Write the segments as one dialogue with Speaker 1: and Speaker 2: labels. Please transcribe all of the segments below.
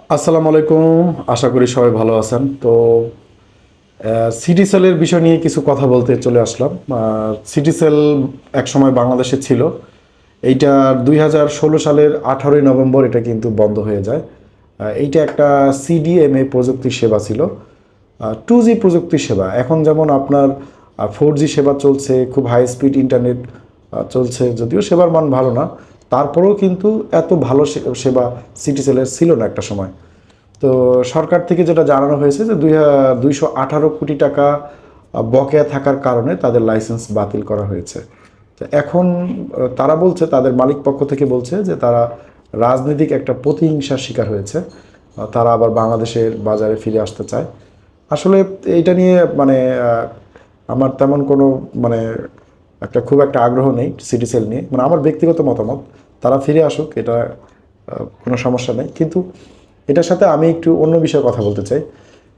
Speaker 1: আসসালামু আলাইকুম। আশা করি সবাই ভালো আছেন। তো সিটিসেলের বিষয় নিয়ে কিছু কথা বলতে চলে আসলাম। সিটিসেল একসময় বাংলাদেশে ছিল। এইটা 2016 সালের 18ই নভেম্বর এটা কিন্তু বন্ধ হয়ে যায়। এইটা একটা সিডিএমএ প্রযুক্তির সেবা ছিল, 2G প্রযুক্তির সেবা। এখন যেমন আপনার 4G সেবা চলছে, খুব হাই স্পিড ইন্টারনেট চলছে, যদিও সেবার মান ভালো না, তারপরেও কিন্তু এত ভালো সেবা সিটিসেলের ছিল না একটা সময়। তো সরকার থেকে যেটা জানানো হয়েছে যে 218 কোটি টাকা বকেয়া থাকার কারণে তাদের লাইসেন্স বাতিল করা হয়েছে। তো এখন তারা বলছে, তাদের মালিক পক্ষ থেকে বলছে যে তারা রাজনৈতিক একটা প্রতিহিংসার শিকার হয়েছে, তারা আবার বাংলাদেশের বাজারে ফিরে আসতে চায়। আসলে এইটা নিয়ে মানে আমার তেমন কোনো মানে খুব একটা আগ্রহ নেই সিটিসেল নিয়ে, মানে আমার ব্যক্তিগত মতামত। তারা ফিরে আসুক, এটা কোনো সমস্যা নেই। কিন্তু এটার সাথে আমি একটু অন্য বিষয়ে কথা বলতে চাই,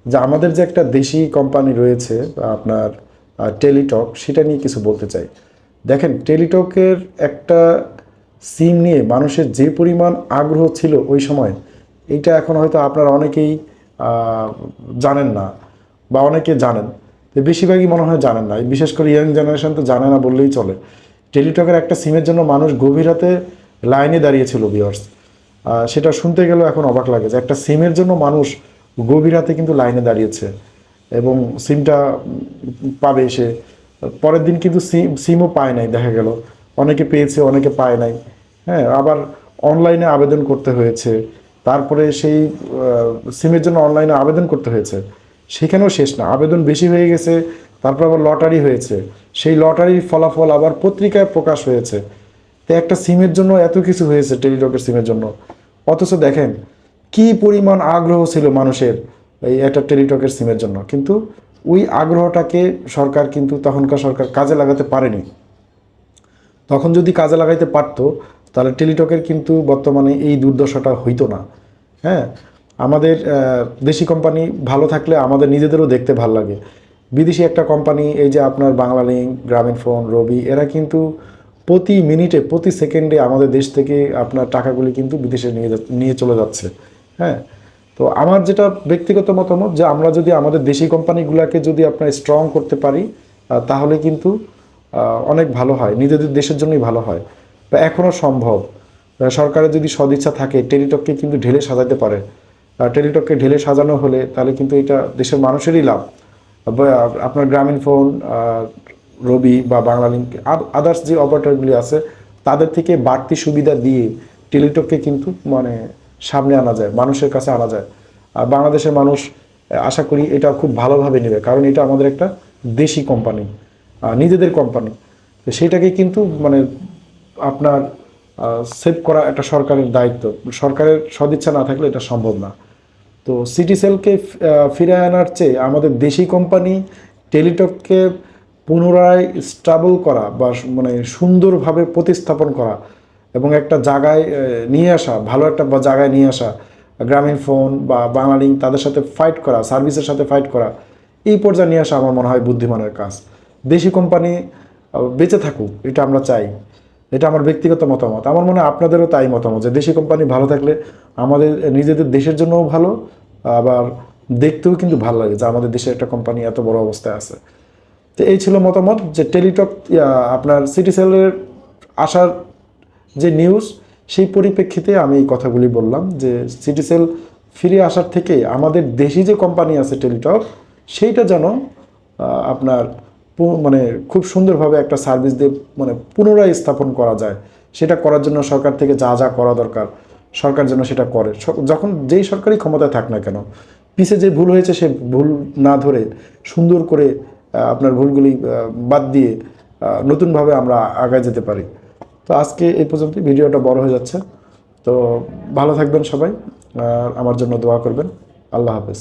Speaker 1: যে আমাদের যে একটা দেশি কোম্পানি রয়েছে আপনার টেলিটক, সেটা নিয়ে কিছু বলতে চাই। দেখেন, টেলিটকের একটা সিম নিয়ে মানুষের যে পরিমাণ আগ্রহ ছিল ওই সময়, এইটা এখন হয়তো আপনারা অনেকেই জানেন না, বা অনেকে জানেন, তো বেশিরভাগই মনে হয় জানেন না। বিশেষ করে ইয়াং জেনারেশন তো জানে না বললেই চলে। টেলিটকের একটা সিমের জন্য মানুষ গভীর রাতে লাইনে দাঁড়িয়েছিল ভিউয়ার্স। সেটা শুনতে গেলেও এখন অবাক লাগে যে একটা সিমের জন্য মানুষ গভীর রাতে কিন্তু লাইনে দাঁড়িয়েছে, এবং সিমটা পাবে সে। পরের দিন কিন্তু সিমও পায় নাই, দেখা গেল অনেকে পেয়েছে অনেকে পায় নাই। হ্যাঁ, আবার অনলাইনে আবেদন করতে হয়েছে, তারপরে সেই সিমের জন্য অনলাইনে আবেদন করতে হয়েছে। সেখানেও শেষ না, আবেদন বেশি হয়ে গেছে, তারপর আবার লটারি হয়েছে, সেই লটারির ফলাফল আবার পত্রিকায় প্রকাশ হয়েছে। তো একটা সিমের জন্য এত কিছু হয়েছে, টেলিটকের সিমের জন্য। অথচ দেখেন কি পরিমাণ আগ্রহ ছিল মানুষের এই একটা টেলিটকের সিমের জন্য, কিন্তু ওই আগ্রহটাকে সরকার কিন্তু তখনকার সরকার কাজে লাগাতে পারেনি। তখন যদি কাজে লাগাইতে পারতো, তাহলে টেলিটকের কিন্তু বর্তমানে এই দুর্দশাটা হইতো না। হ্যাঁ, আমাদের দেশি কোম্পানি ভালো থাকলে আমাদের নিজেদেরও দেখতে ভাল লাগে। বিদেশি একটা কোম্পানি, এই যে আপনার বাংলালিংক, গ্রামীণফোন, রবি, এরা কিন্তু প্রতি মিনিটে প্রতি সেকেন্ডে আমাদের দেশ থেকে আপনার টাকাগুলি কিন্তু বিদেশে নিয়ে চলে যাচ্ছে। হ্যাঁ, তো আমার যেটা ব্যক্তিগত মতামত, যে আমরা যদি আমাদের দেশি কোম্পানিগুলোকে যদি আপনার স্ট্রং করতে পারি, তাহলে কিন্তু অনেক ভালো হয়, নিজেদের দেশের জন্যই ভালো হয়। বা এখনও সম্ভব, সরকারের যদি সদিচ্ছা থাকে টেলিটককে কিন্তু ঢেলে সাজাতে পারে। টেলিটককে ঢেলে সাজানো হলে তাহলে কিন্তু এটা দেশের মানুষেরই লাভ। আপনার গ্রামীণফোন, রবি বা বাংলালিংক, আদার্স যে অপারেটরগুলি আছে, তাদের থেকে বাড়তি সুবিধা দিয়ে টেলিটককে কিন্তু মানে সামনে আনা যায়, মানুষের কাছে আনা যায়। আর বাংলাদেশের মানুষ আশা করি এটা খুব ভালোভাবে নেবে, কারণ এটা আমাদের একটা দেশি কোম্পানি, নিজেদের কোম্পানি। তো সেটাকে কিন্তু মানে আপনার সেভ করা একটা সরকারের দায়িত্ব। সরকারের সদিচ্ছা না থাকলে এটা সম্ভব না। তো সিটিসেলকে ফিরে আনার চেয়ে আমাদের দেশি কোম্পানি টেলিটককে পুনরায় স্টাবল করা, বা মানে সুন্দরভাবে প্রতিস্থাপন করা, এবং একটা জায়গায় নিয়ে আসা, ভালো একটা জায়গায় নিয়ে আসা, গ্রামীণফোন বা বাংলালিংক তাদের সাথে ফাইট করা, সার্ভিসের সাথে ফাইট করা, এই পর্যায়ে নিয়ে আসা আমার মনে হয় বুদ্ধিমানের কাজ। দেশি কোম্পানি বেঁচে থাকুক, এটা আমরা চাই। এটা আমার ব্যক্তিগত মতামত। আমার মনে হয় আপনাদেরও তাই মতামত, যে দেশি কোম্পানি ভালো থাকলে আমাদের নিজেদের দেশের জন্যও ভালো, আবার দেখতেও কিন্তু ভালো লাগে যে আমাদের দেশের একটা কোম্পানি এত বড় অবস্থায় আছে। তো এই ছিল মতামত, যে টেলিটক আপনার সিটিসেলের আসার যে নিউজ, সেই পরিপ্রেক্ষিতে আমি এই কথাগুলি বললাম, যে সিটিসেল ফিরে আসার থেকে আমাদের দেশি যে কোম্পানি আছে টেলিটক, সেইটা যেন আপনার মানে খুব সুন্দরভাবে একটা সার্ভিস দিয়ে মানে পুনরায় স্থাপন করা যায়। সেটা করার জন্য সরকার থেকে যা যা করা দরকার, সরকার যেন সেটা করে। যখন যেই সরকারি ক্ষমতায় থাক না কেন, পিছে যে ভুল হয়েছে সে ভুল না ধরে সুন্দর করে আপনার ভুলগুলি বাদ দিয়ে নতুনভাবে আমরা আগায় যেতে পারি। তো আজকে এই পর্যন্ত, ভিডিওটা বড় হয়ে যাচ্ছে। তো ভালো থাকবেন সবাই, আর আমার জন্য দোয়া করবেন। আল্লাহ হাফেজ।